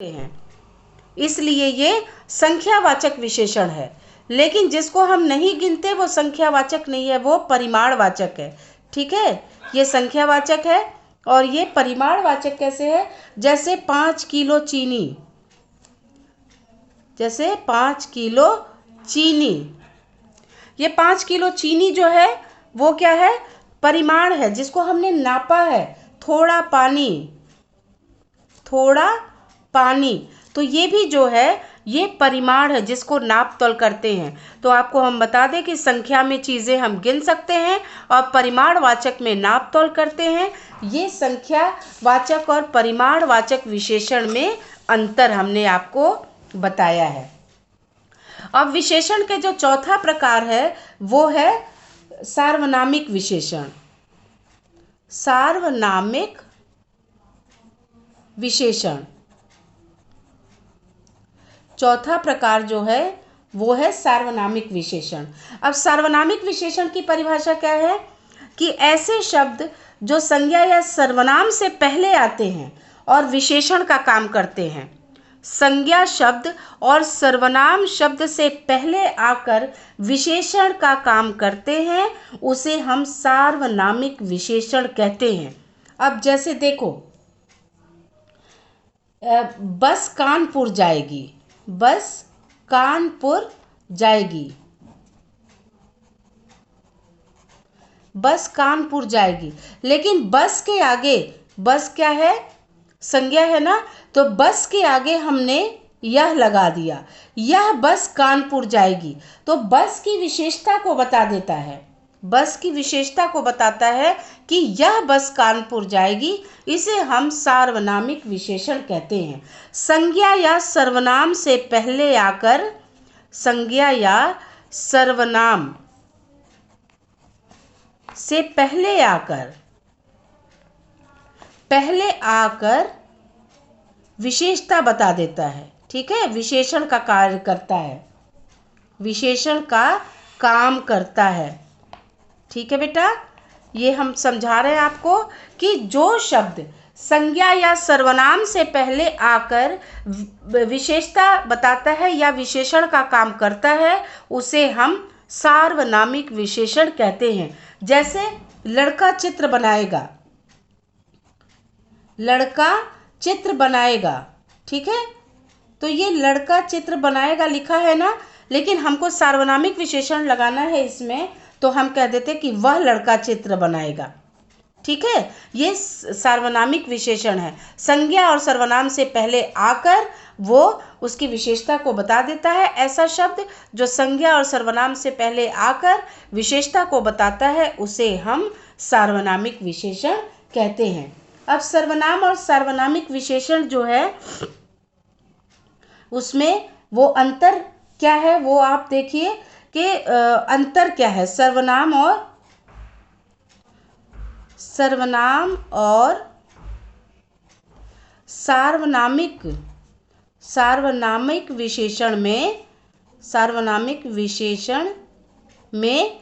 हैं, इसलिए ये संख्यावाचक विशेषण है। लेकिन जिसको हम नहीं गिनते वो संख्यावाचक नहीं है, वो परिमाणवाचक है। ठीक है, ये संख्यावाचक है और ये परिमाणवाचक कैसे है? जैसे 5 किलो चीनी, जैसे 5 किलो चीनी, ये 5 किलो चीनी जो है वो क्या है? परिमाण है, जिसको हमने नापा है। थोड़ा पानी, थोड़ा पानी, तो ये भी जो है ये परिमाण है, जिसको नाप तोल करते हैं। तो आपको हम बता दें कि संख्या में चीज़ें हम गिन सकते हैं और परिमाणवाचक में नाप तोल करते हैं। ये संख्यावाचक और परिमाणवाचक विशेषण में अंतर हमने आपको बताया है। अब विशेषण के जो चौथा प्रकार है वो है सार्वनामिक विशेषण। सार्वनामिक विशेषण, चौथा प्रकार जो है वो है सार्वनामिक विशेषण। अब सार्वनामिक विशेषण की परिभाषा क्या है? कि ऐसे शब्द जो संज्ञा या सर्वनाम से पहले आते हैं और विशेषण का काम करते हैं। संज्ञा शब्द और सर्वनाम शब्द से पहले आकर विशेषण का काम करते हैं, उसे हम सार्वनामिक विशेषण कहते हैं। अब जैसे देखो, बस कानपुर जाएगी, बस कानपुर जाएगी, बस कानपुर जाएगी। लेकिन बस के आगे, बस क्या है? संज्ञा है ना, तो बस के आगे हमने यह लगा दिया, यह बस कानपुर जाएगी। तो बस की विशेषता को बता देता है, बस की विशेषता को बताता है कि यह बस कानपुर जाएगी। इसे हम सार्वनामिक विशेषण कहते हैं। संज्ञा या सर्वनाम से पहले आकर, संज्ञा या सर्वनाम से पहले आकर विशेषता बता देता है। ठीक है, विशेषण का कार्य करता है, विशेषण का काम करता है। ठीक है बेटा, ये हम समझा रहे हैं आपको कि जो शब्द संज्ञा या सर्वनाम से पहले आकर विशेषता बताता है या विशेषण का काम करता है, उसे हम सार्वनामिक विशेषण कहते हैं। जैसे लड़का चित्र बनाएगा, लड़का चित्र बनाएगा। ठीक है, तो ये लड़का चित्र बनाएगा लिखा है ना, लेकिन हमको सार्वनामिक विशेषण लगाना है इसमें, तो हम कह देते कि वह लड़का चित्र बनाएगा। ठीक है, ये सार्वनामिक विशेषण है। संज्ञा और सर्वनाम से पहले आकर वो उसकी विशेषता को बता देता है। ऐसा शब्द जो संज्ञा और सर्वनाम से पहले आकर विशेषता को बताता है, उसे हम सार्वनामिक विशेषण कहते हैं। अब सर्वनाम और सार्वनामिक विशेषण जो है उसमें वो अंतर क्या है, वो आप देखिए कि अंतर क्या है सर्वनाम और सार्वनामिक विशेषण में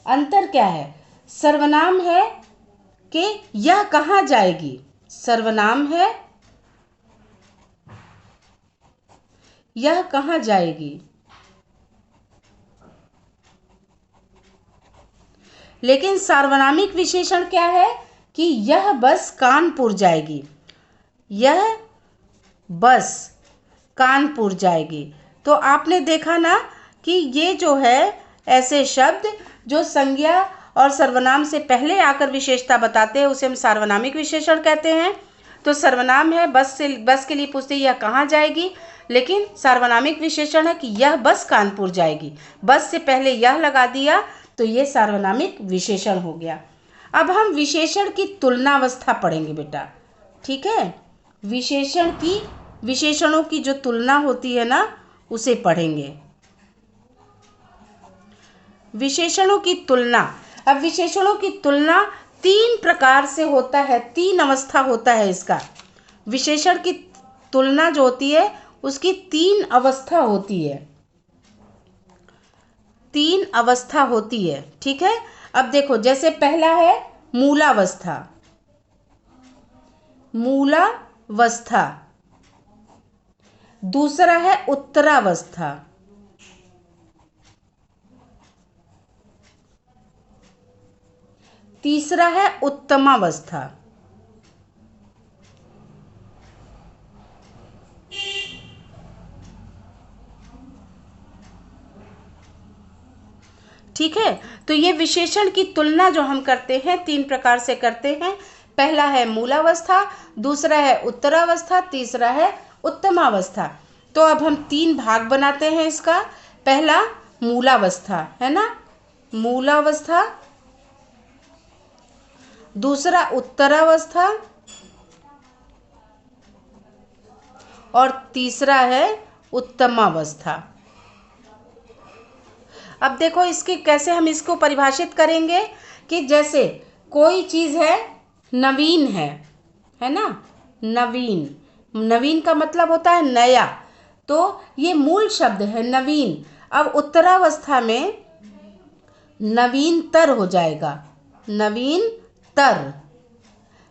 अंतर क्या है? सर्वनाम है कि यह कहाँ जाएगी, सर्वनाम है यह कहाँ जाएगी, लेकिन सार्वनामिक विशेषण क्या है कि यह बस कानपुर जाएगी, यह बस कानपुर जाएगी। तो आपने देखा ना कि ये जो है ऐसे शब्द जो संज्ञा और सर्वनाम से पहले आकर विशेषता बताते हैं, उसे हम सार्वनामिक विशेषण कहते हैं। तो सर्वनाम है बस के लिए पूछते यह कहाँ जाएगी, लेकिन सार्वनामिक विशेषण है कि यह बस कानपुर जाएगी। बस से पहले यह लगा दिया तो ये सार्वनामिक विशेषण हो गया। अब हम विशेषण की तुलनावस्था पढ़ेंगे बेटा। ठीक है, विशेषणों की जो तुलना होती है ना, उसे पढ़ेंगे। विशेषणों की तुलना। अब विशेषणों की तुलना 3 प्रकार से होता है, 3 अवस्था होता है इसका। विशेषण की तुलना जो होती है उसकी 3 अवस्था होती है, 3 अवस्था होती है। ठीक है, अब देखो जैसे पहला है मूलावस्था, मूलावस्था, दूसरा है उत्तरावस्था, तीसरा है उत्तमावस्था। ठीक है, तो ये विशेषण की तुलना जो हम करते हैं 3 प्रकार से करते हैं। पहला है मूलावस्था, दूसरा है उत्तरावस्था, तीसरा है उत्तमावस्था। तो अब हम 3 भाग बनाते हैं इसका। पहला मूलावस्था है ना, मूलावस्था, दूसरा उत्तरावस्था और तीसरा है उत्तमावस्था। अब देखो इसकी कैसे हम इसको परिभाषित करेंगे कि जैसे कोई चीज़ है नवीन है ना, नवीन, नवीन का मतलब होता है नया, तो ये मूल शब्द है नवीन। अब उत्तरावस्था में नवीनतर हो जाएगा, नवीनतर,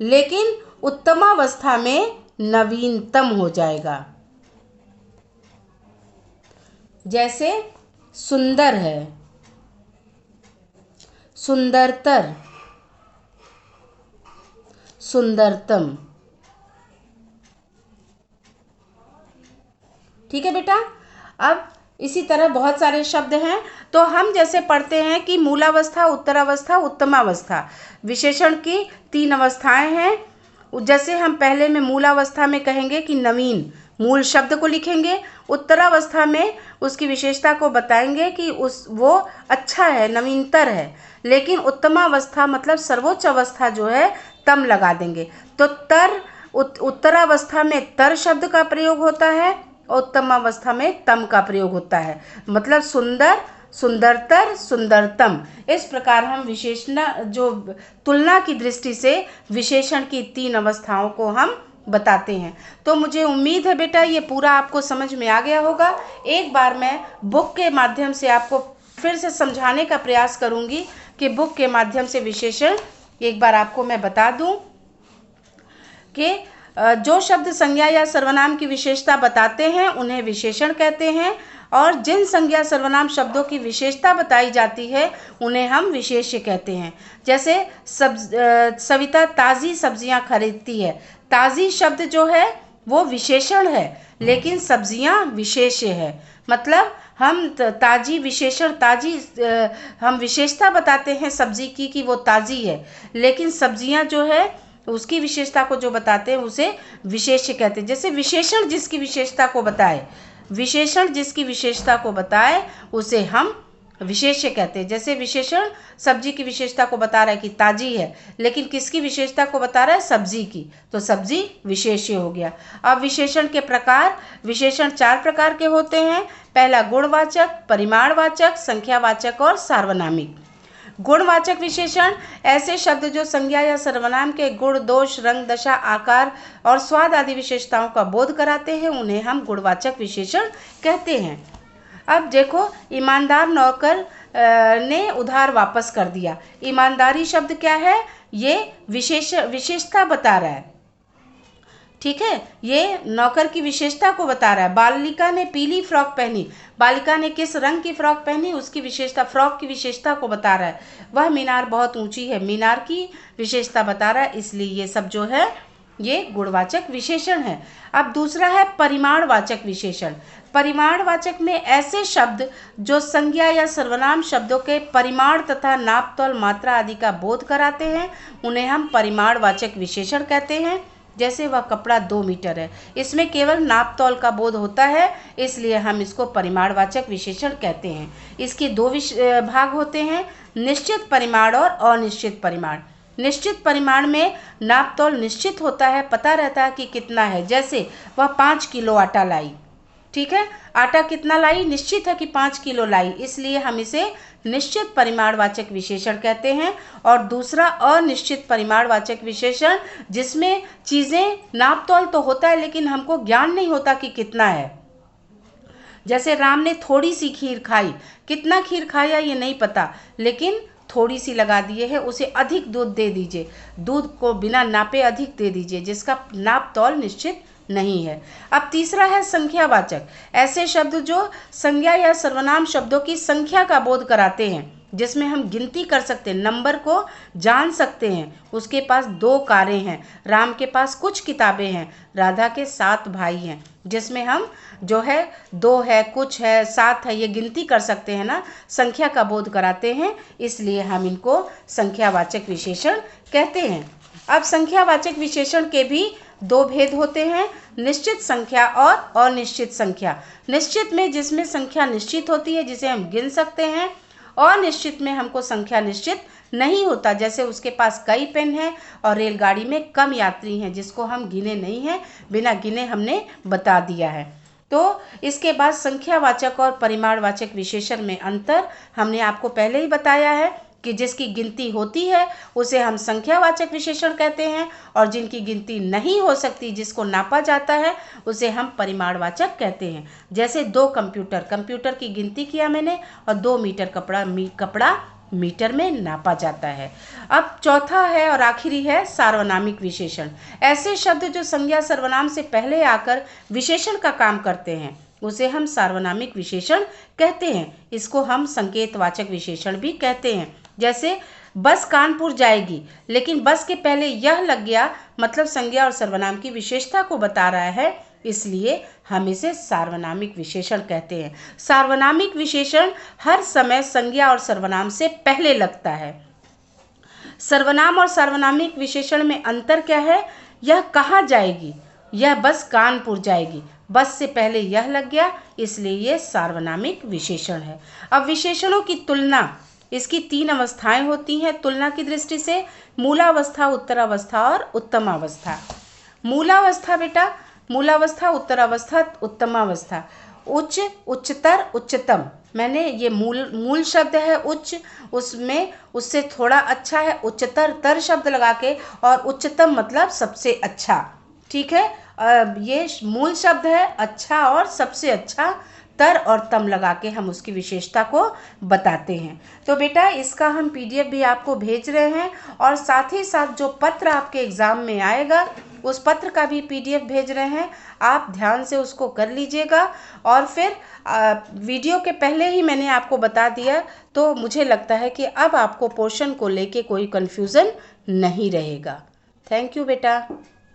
लेकिन उत्तमावस्था में नवीनतम हो जाएगा। जैसे सुंदर है, सुंदरतर, सुंदरतम। ठीक है बेटा। अब इसी तरह बहुत सारे शब्द हैं, तो हम जैसे पढ़ते हैं कि मूलावस्था, उत्तरावस्था, उत्तमावस्था, विशेषण की 3 अवस्थाएं हैं। जैसे हम पहले में मूलावस्था में कहेंगे कि नवीन, मूल शब्द को लिखेंगे। उत्तरावस्था में उसकी विशेषता को बताएंगे कि वो अच्छा है, नवीनतर है। लेकिन उत्तमावस्था मतलब सर्वोच्च अवस्था जो है, तम लगा देंगे। तो उत्तरावस्था में तर शब्द का प्रयोग होता है, उत्तमावस्था में तम का प्रयोग होता है। मतलब सुंदर, सुंदरतर, सुंदरतम। इस प्रकार हम विशेषण जो तुलना की दृष्टि से विशेषण की 3 अवस्थाओं को हम बताते हैं। तो मुझे उम्मीद है बेटा ये पूरा आपको समझ में आ गया होगा। एक बार मैं बुक के माध्यम से आपको फिर से समझाने का प्रयास करूंगी कि बुक के माध्यम से विशेषण एक बार आपको मैं बता दूं कि जो शब्द संज्ञा या सर्वनाम की विशेषता बताते हैं उन्हें विशेषण कहते हैं, और जिन संज्ञा सर्वनाम शब्दों की विशेषता बताई जाती है उन्हें हम विशेष्य कहते हैं। जैसे सविता ताज़ी सब्जियां खरीदती है। ताज़ी शब्द जो है वो विशेषण है, लेकिन सब्जियां विशेष्य है। मतलब हम ताज़ी विशेषण, ताज़ी हम विशेषता बताते हैं सब्जी की कि वो ताज़ी है, लेकिन सब्जियां जो है उसकी विशेषता को जो बताते हैं उसे विशेष्य कहते हैं। जैसे विशेषण जिसकी विशेषता को बताए, विशेषण जिसकी विशेषता को बताए उसे हम विशेष्य कहते हैं। जैसे विशेषण सब्जी की विशेषता को बता रहा है कि ताजी है, लेकिन किसकी विशेषता को बता रहा है, सब्जी की, तो सब्जी विशेष्य हो गया। अब विशेषण के प्रकार, विशेषण 4 प्रकार के होते हैं। पहला गुणवाचक, परिमाणवाचक, संख्यावाचक और सार्वनामिक। गुणवाचक विशेषण ऐसे शब्द जो संज्ञा या सर्वनाम के गुण, दोष, रंग, दशा, आकार और स्वाद आदि विशेषताओं का बोध कराते हैं, उन्हें हम गुणवाचक विशेषण कहते हैं। अब देखो, ईमानदार नौकर ने उधार वापस कर दिया। ईमानदारी शब्द क्या है, ये विशेषता बता रहा है। ठीक है, ये नौकर की विशेषता को बता रहा है। बालिका ने पीली फ्रॉक पहनी, बालिका ने किस रंग की फ्रॉक पहनी उसकी विशेषता, फ्रॉक की विशेषता को बता रहा है। वह मीनार बहुत ऊंची है, मीनार की विशेषता बता रहा है। इसलिए ये सब जो है ये गुणवाचक विशेषण है। अब दूसरा है परिमाणवाचक विशेषण। परिमाणवाचक में ऐसे शब्द जो संज्ञा या सर्वनाम शब्दों के परिमाण तथा नाप तौल मात्रा आदि का बोध कराते हैं, उन्हें हम परिमाणवाचक विशेषण कहते हैं। जैसे वह कपड़ा 2 मीटर है, इसमें केवल नाप तौल का बोध होता है, इसलिए हम इसको परिमाणवाचक विशेषण कहते हैं। इसके 2 भाग होते हैं, निश्चित परिमाण और अनिश्चित परिमाण। निश्चित परिमाण में नाप तौल निश्चित होता है, पता रहता है कि कितना है। जैसे वह 5 किलो आटा लाई, ठीक है, आटा कितना लाई, निश्चित है कि 5 किलो लाई, इसलिए हम इसे निश्चित परिमाणवाचक विशेषण कहते हैं। और दूसरा अनिश्चित परिमाणवाचक विशेषण, जिसमें चीज़ें नाप तौल तो होता है लेकिन हमको ज्ञान नहीं होता कि कितना है। जैसे राम ने थोड़ी सी खीर खाई, कितना खीर खाया ये नहीं पता, लेकिन थोड़ी सी लगा दिए हैं, उसे अधिक दूध दे दीजिए। दूध को बिना नापे अधिक दे दीजिए, जिसका नाप तौल निश्चित नहीं है। अब तीसरा है संख्यावाचक। ऐसे शब्द जो संज्ञा या सर्वनाम शब्दों की संख्या का बोध कराते हैं, जिसमें हम गिनती कर सकते हैं, नंबर को जान सकते हैं। उसके पास 2 कारें हैं, राम के पास कुछ किताबें हैं, राधा के 7 भाई हैं। जिसमें हम जो है 2 है, कुछ है, 7 है, ये गिनती कर सकते हैं ना, संख्या का बोध कराते हैं, इसलिए हम इनको संख्यावाचक विशेषण कहते हैं। अब संख्यावाचक विशेषण के भी 2 भेद होते हैं, निश्चित संख्या और अनिश्चित संख्या। निश्चित में जिसमें संख्या निश्चित होती है, जिसे हम गिन सकते हैं, और निश्चित में हमको संख्या निश्चित नहीं होता, जैसे उसके पास कई पेन हैं और रेलगाड़ी में कम यात्री हैं, जिसको हम गिने नहीं हैं, बिना गिने हमने बता दिया है। तो इसके बाद संख्यावाचक और परिमाणवाचक विशेषण में अंतर हमने आपको पहले ही बताया है कि जिसकी गिनती होती है उसे हम संख्यावाचक विशेषण कहते हैं, और जिनकी गिनती नहीं हो सकती, जिसको नापा जाता है, उसे हम परिमाणवाचक कहते हैं। जैसे 2 कंप्यूटर की गिनती किया मैंने, और 2 मीटर कपड़ा मीटर में नापा जाता है। अब चौथा है और आखिरी है सार्वनामिक विशेषण। ऐसे शब्द जो संज्ञा सर्वनाम से पहले आकर विशेषण का काम करते हैं, उसे हम सार्वनामिक विशेषण कहते हैं। इसको हम संकेतवाचक विशेषण भी कहते हैं। जैसे बस कानपुर जाएगी, लेकिन बस के पहले यह लग गया, मतलब संज्ञा और सर्वनाम की विशेषता को बता रहा है, इसलिए हम इसे सार्वनामिक विशेषण कहते हैं। सार्वनामिक विशेषण हर समय संज्ञा और सर्वनाम से पहले लगता है। सर्वनाम और सार्वनामिक विशेषण में अंतर क्या है? यह कहाँ जाएगी, यह बस कानपुर जाएगी, बस से पहले यह लग गया, इसलिए यह सार्वनामिक विशेषण है। अब विशेषणों की तुलना, इसकी 3 अवस्थाएं होती हैं तुलना की दृष्टि से, मूलावस्था, उत्तरावस्था और उत्तमावस्था। मूलावस्था बेटा, मूलावस्था, उत्तरावस्था, उत्तमावस्था। उच्च, उच्चतर, उच्चतम। मैंने ये मूल शब्द है उच्च, उसमें उससे थोड़ा अच्छा है उच्चतर, तर शब्द लगा के, और उच्चतम मतलब सबसे अच्छा। ठीक है, ये मूल शब्द है अच्छा और सबसे अच्छा, तर और तम लगा के हम उसकी विशेषता को बताते हैं। तो बेटा इसका हम PDF भी आपको भेज रहे हैं, और साथ ही साथ जो पत्र आपके एग्ज़ाम में आएगा उस पत्र का भी PDF भेज रहे हैं। आप ध्यान से उसको कर लीजिएगा, और फिर वीडियो के पहले ही मैंने आपको बता दिया, तो मुझे लगता है कि अब आपको पोर्शन को लेके कोई कन्फ्यूज़न नहीं रहेगा। थैंक यू बेटा।